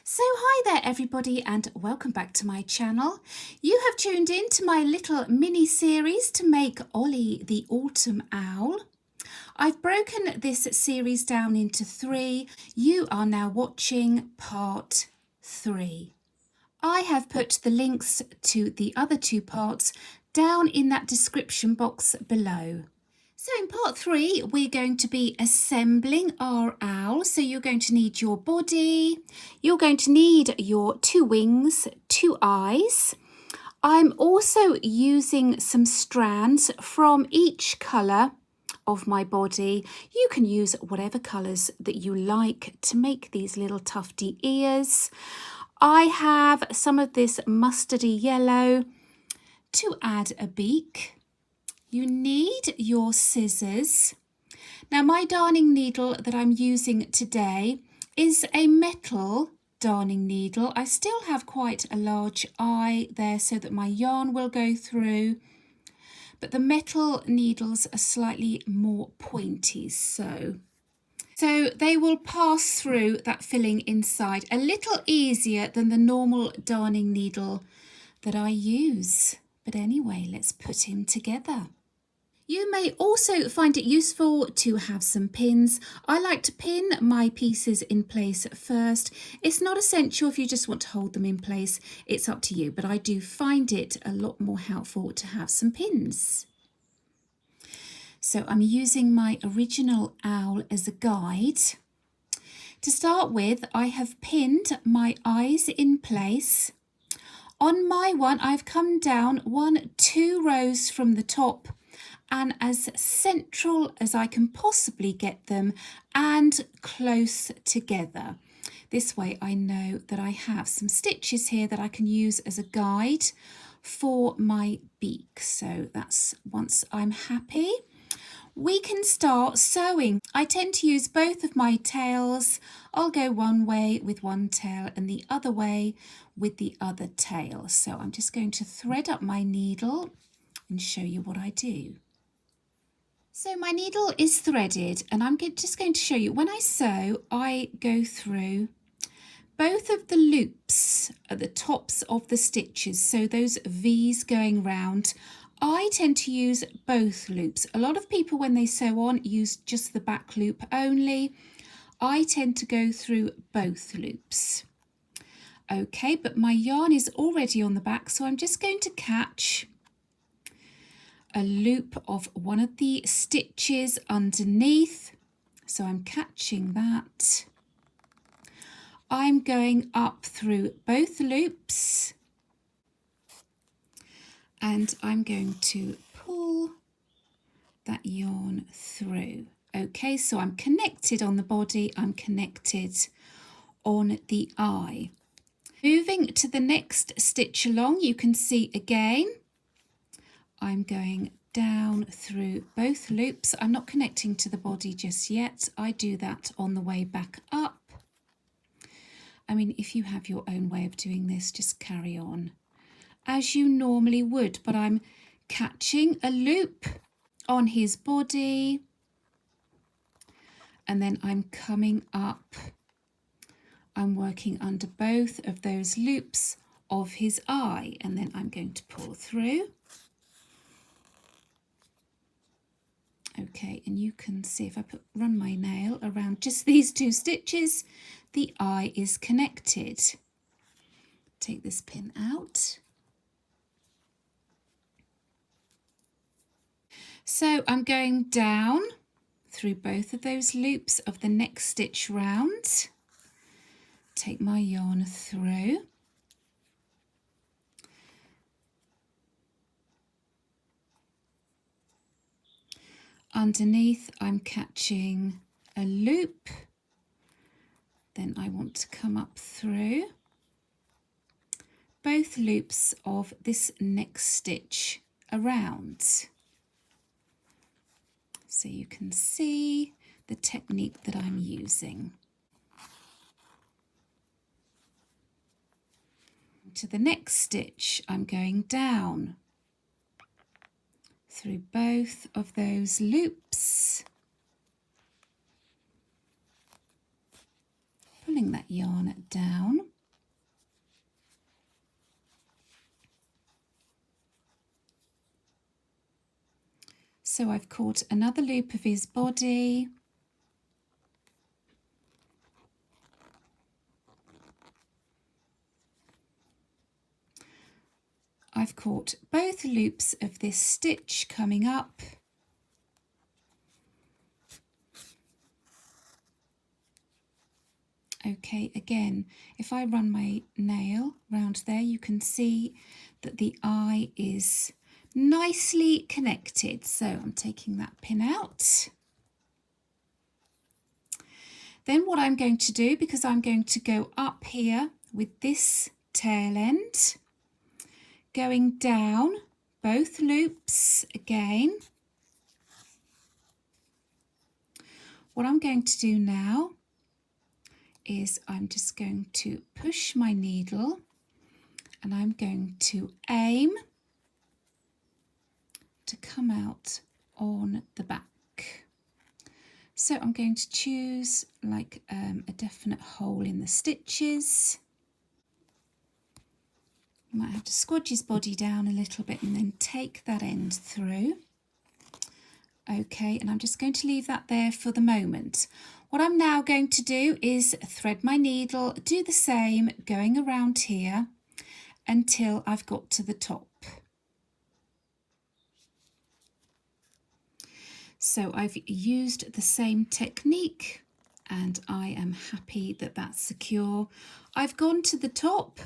So hi there everybody and welcome back to my channel. You have tuned in to my little mini series to make Ollie the Autumn Owl. I've broken this series down into 3. You are now watching part 3. I have put the links to the other 2 parts down in that description box below. So in part 3, we're going to be assembling our owl. So you're going to need your body, you're going to need your 2 wings, 2 eyes. I'm also using some strands from each colour of my body. You can use whatever colours that you like to make these little tufty ears. I have some of this mustardy yellow to add a beak. You need your scissors. Now my darning needle that I'm using today is a metal darning needle. I still have quite a large eye there so that my yarn will go through, but the metal needles are slightly more pointy, so they will pass through that filling inside a little easier than the normal darning needle that I use. But anyway, let's put him together. You may also find it useful to have some pins. I like to pin my pieces in place first. It's not essential if you just want to hold them in place. It's up to you, but I do find it a lot more helpful to have some pins. So I'm using my original owl as a guide. To start with, I have pinned my eyes in place. On my one, I've come down 2 rows from the top and as central as I can possibly get them and close together. This way I know that I have some stitches here that I can use as a guide for my beak. So that's once I'm happy, we can start sewing. I tend to use both of my tails. I'll go one way with one tail and the other way with the other tail. So I'm just going to thread up my needle and show you what I do. So my needle is threaded and I'm just going to show you when I sew, I go through both of the loops at the tops of the stitches. So those V's going round, I tend to use both loops. A lot of people when they sew on use just the back loop only. I tend to go through both loops. Okay, but my yarn is already on the back, so I'm just going to catch a loop of one of the stitches underneath. So I'm catching that. I'm going up through both loops and I'm going to pull that yarn through. Okay, so I'm connected on the body, I'm connected on the eye. Moving to the next stitch along, you can see again, I'm going down through both loops. I'm not connecting to the body just yet. I do that on the way back up. I mean, if you have your own way of doing this, just carry on as you normally would. But I'm catching a loop on his body and then I'm coming up. I'm working under both of those loops of his eye and then I'm going to pull through. Okay, and you can see if I run my nail around just these 2 stitches, the eye is connected. Take this pin out. So I'm going down through both of those loops of the next stitch round. Take my yarn through. Underneath, I'm catching a loop. Then I want to come up through both loops of this next stitch around. So you can see the technique that I'm using. To the next stitch, I'm going down through both of those loops, pulling that yarn down. So I've caught another loop of his body. I've caught both loops of this stitch coming up. Okay, again, if I run my nail round there, you can see that the eye is nicely connected. So I'm taking that pin out. Then what I'm going to do, because I'm going to go up here with this tail end, going down both loops again. What I'm going to do now is I'm just going to push my needle and I'm going to aim to come out on the back. So I'm going to choose like a definite hole in the stitches. You might have to squodge his body down a little bit and then take that end through. Okay, and I'm just going to leave that there for the moment. What I'm now going to do is thread my needle, do the same, going around here until I've got to the top. So I've used the same technique and I am happy that that's secure. I've gone to the top.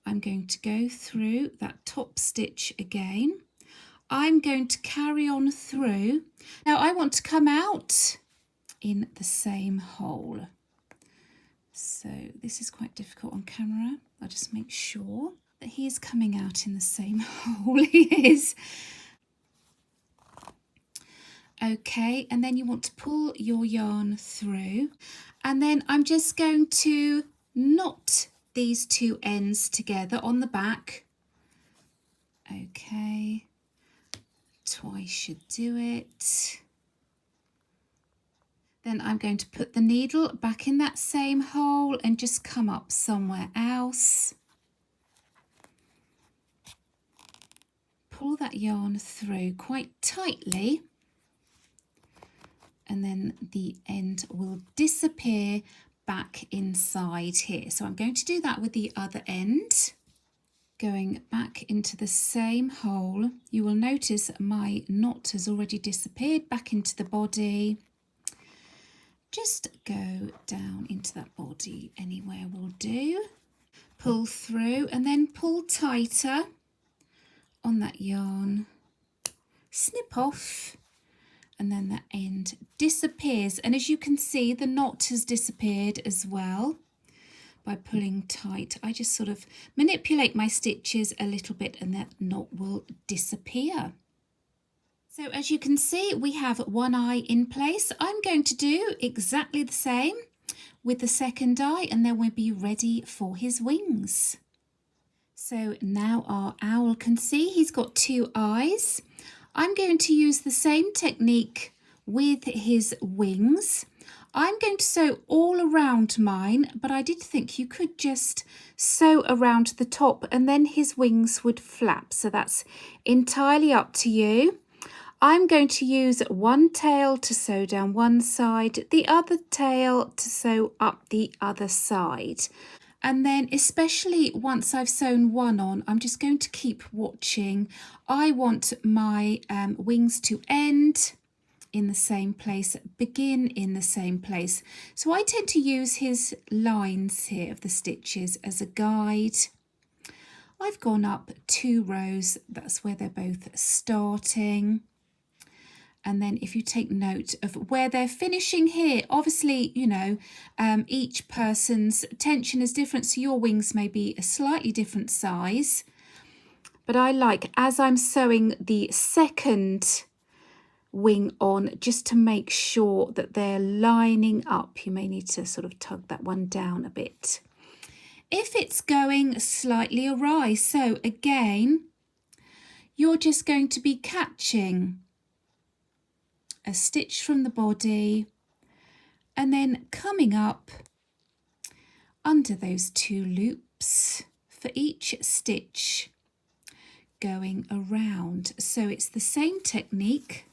I'm going to go through that top stitch again. I'm going to carry on through. Now I want to come out in the same hole. So this is quite difficult on camera. I'll just make sure that he is coming out in the same hole he is. Okay, and then you want to pull your yarn through, and then I'm just going to knot these two ends together on the back. Okay, twice should do it. Then I'm going to put the needle back in that same hole and just come up somewhere else. Pull that yarn through quite tightly, and then the end will disappear back inside here. So I'm going to do that with the other end. Going back into the same hole, you will notice my knot has already disappeared back into the body. Just go down into that body, anywhere will do. Pull through and then pull tighter on that yarn. Snip off, and then that end disappears. And as you can see, the knot has disappeared as well. By pulling tight, I just sort of manipulate my stitches a little bit and that knot will disappear. So as you can see, we have one eye in place. I'm going to do exactly the same with the second eye, and then we'll be ready for his wings. So now our owl can see he's got two eyes. I'm going to use the same technique with his wings. I'm going to sew all around mine, but I did think you could just sew around the top and then his wings would flap. So that's entirely up to you. I'm going to use one tail to sew down one side, the other tail to sew up the other side. And then especially once I've sewn one on, I'm just going to keep watching. I want my wings to end in the same place, begin in the same place. So I tend to use his lines here of the stitches as a guide. I've gone up 2 rows, that's where they're both starting. And then if you take note of where they're finishing here, obviously, you know, each person's tension is different, so your wings may be a slightly different size. But I like, as I'm sewing the second wing on, just to make sure that they're lining up. You may need to sort of tug that one down a bit if it's going slightly awry. So again, you're just going to be catching a stitch from the body and then coming up under those 2 loops for each stitch, going around. So it's the same technique.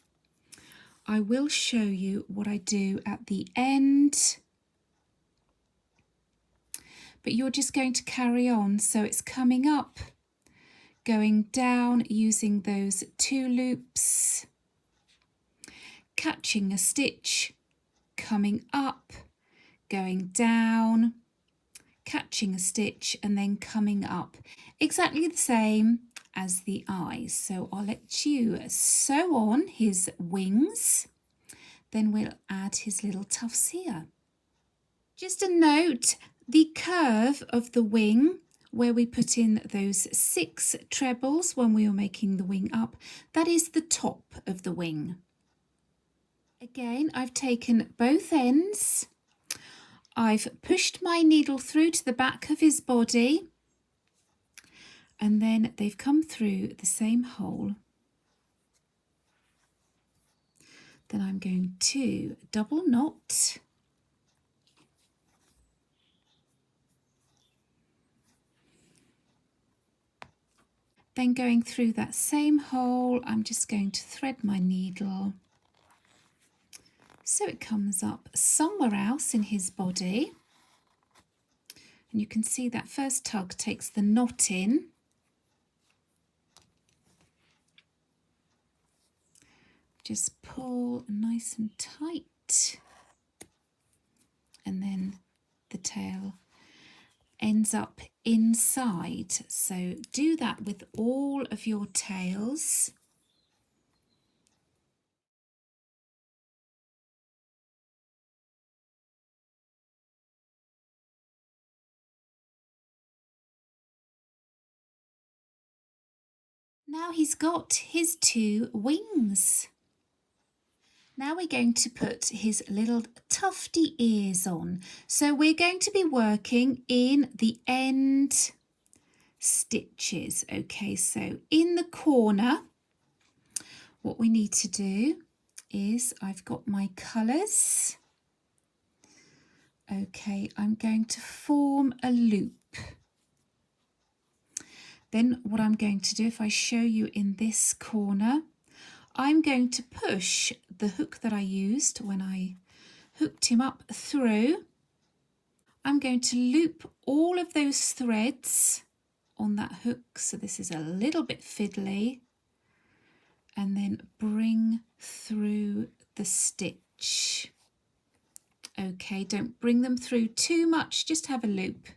I will show you what I do at the end. But you're just going to carry on. So it's coming up, going down using those 2 loops, catching a stitch, coming up, going down, catching a stitch, and then coming up. Exactly the same as the eyes. So I'll let you sew on his wings, then we'll add his little tufts here. Just a note, the curve of the wing where we put in those 6 trebles when we were making the wing up, that is the top of the wing. Again, I've taken both ends. I've pushed my needle through to the back of his body, and then they've come through the same hole. Then I'm going to double knot, then going through that same hole, I'm just going to thread my needle so it comes up somewhere else in his body. And you can see that first tug takes the knot in. Just pull nice and tight, and then the tail ends up inside. So do that with all of your tails. Now he's got his 2 wings. Now we're going to put his little tufty ears on. So we're going to be working in the end stitches. Okay, so in the corner, what we need to do is I've got my colours. Okay, I'm going to form a loop. Then what I'm going to do, if I show you in this corner, I'm going to push the hook that I used when I hooked him up through. I'm going to loop all of those threads on that hook, so this is a little bit fiddly, and then bring through the stitch. Okay, don't bring them through too much, just have a loop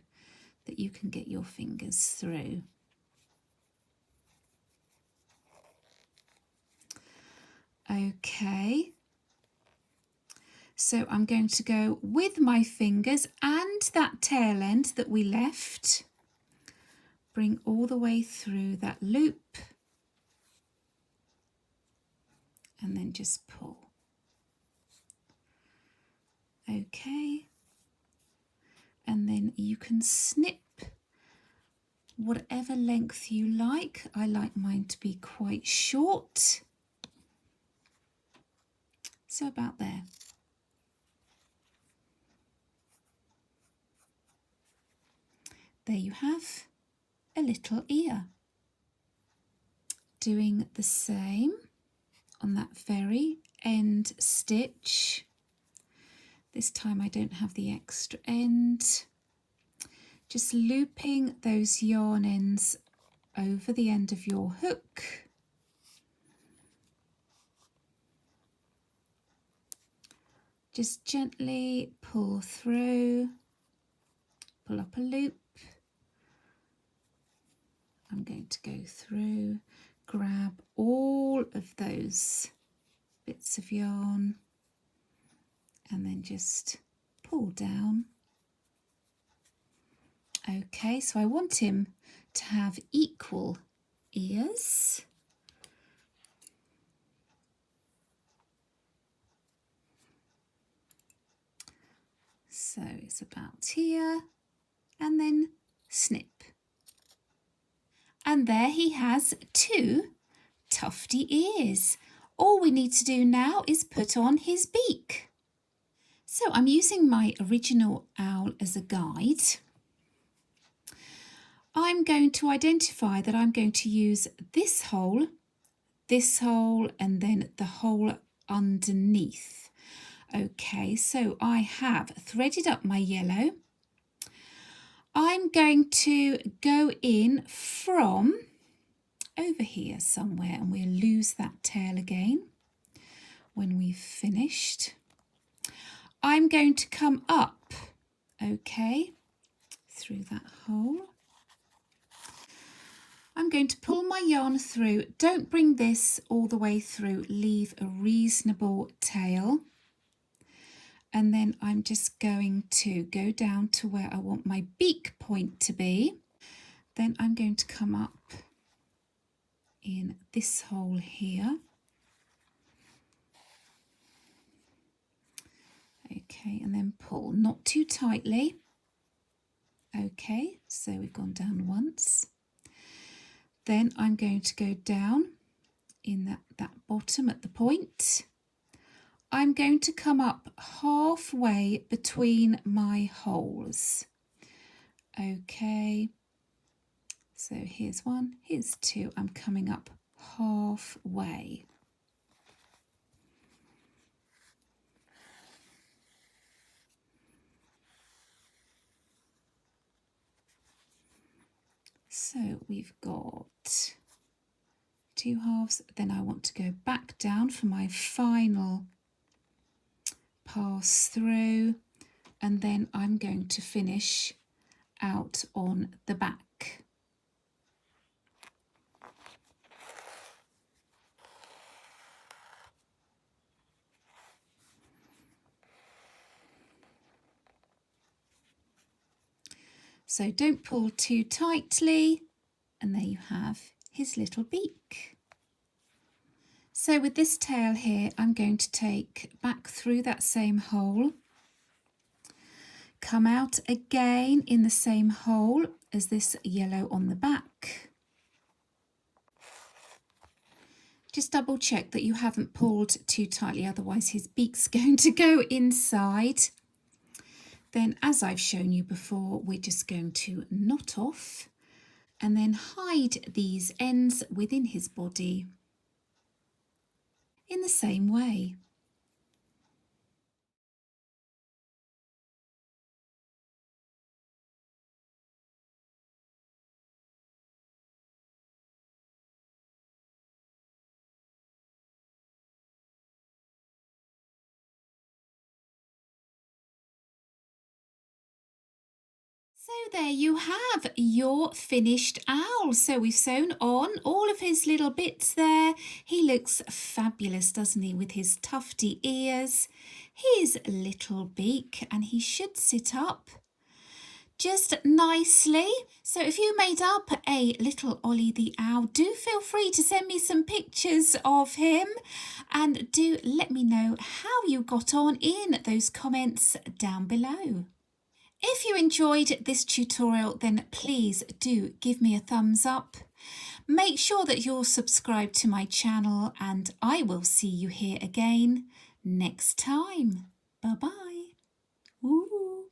that you can get your fingers through. Okay, so I'm going to go with my fingers and that tail end that we left, bring all the way through that loop, and then just pull. Okay, and then you can snip whatever length you like. I like mine to be quite short. So about there. There you have a little ear. Doing the same on that very end stitch. This time I don't have the extra end. Just looping those yarn ends over the end of your hook. Just gently pull through, pull up a loop. I'm going to go through, grab all of those bits of yarn, and then just pull down. Okay, so I want him to have equal ears. So it's about here, and then snip. And there he has 2 tufty ears. All we need to do now is put on his beak. So I'm using my original owl as a guide. I'm going to identify that I'm going to use this hole, and then the hole underneath. Okay, so I have threaded up my yellow. I'm going to go in from over here somewhere, and we'll lose that tail again when we've finished. I'm going to come up, okay, through that hole. I'm going to pull my yarn through. Don't bring this all the way through, leave a reasonable tail. And then I'm just going to go down to where I want my beak point to be. Then I'm going to come up in this hole here. Okay, and then pull, not too tightly. Okay, so we've gone down once. Then I'm going to go down in that bottom at the point. I'm going to come up halfway between my holes. Okay, so here's one, here's two. I'm coming up halfway. So we've got two halves. Then I want to go back down for my final pass through, and then I'm going to finish out on the back. So don't pull too tightly, and there you have his little beak. So with this tail here, I'm going to take back through that same hole, come out again in the same hole as this yellow on the back. Just double check that you haven't pulled too tightly, otherwise his beak's going to go inside. Then, as I've shown you before, we're just going to knot off and then hide these ends within his body in the same way. So there you have your finished owl. So we've sewn on all of his little bits there. He looks fabulous, doesn't he, with his tufty ears, his little beak, and he should sit up just nicely. So if you made up a little Ollie the Owl, do feel free to send me some pictures of him, and do let me know how you got on in those comments down below. If you enjoyed this tutorial, then please do give me a thumbs up. Make sure that you're subscribed to my channel, and I will see you here again next time. Bye-bye. Ooh.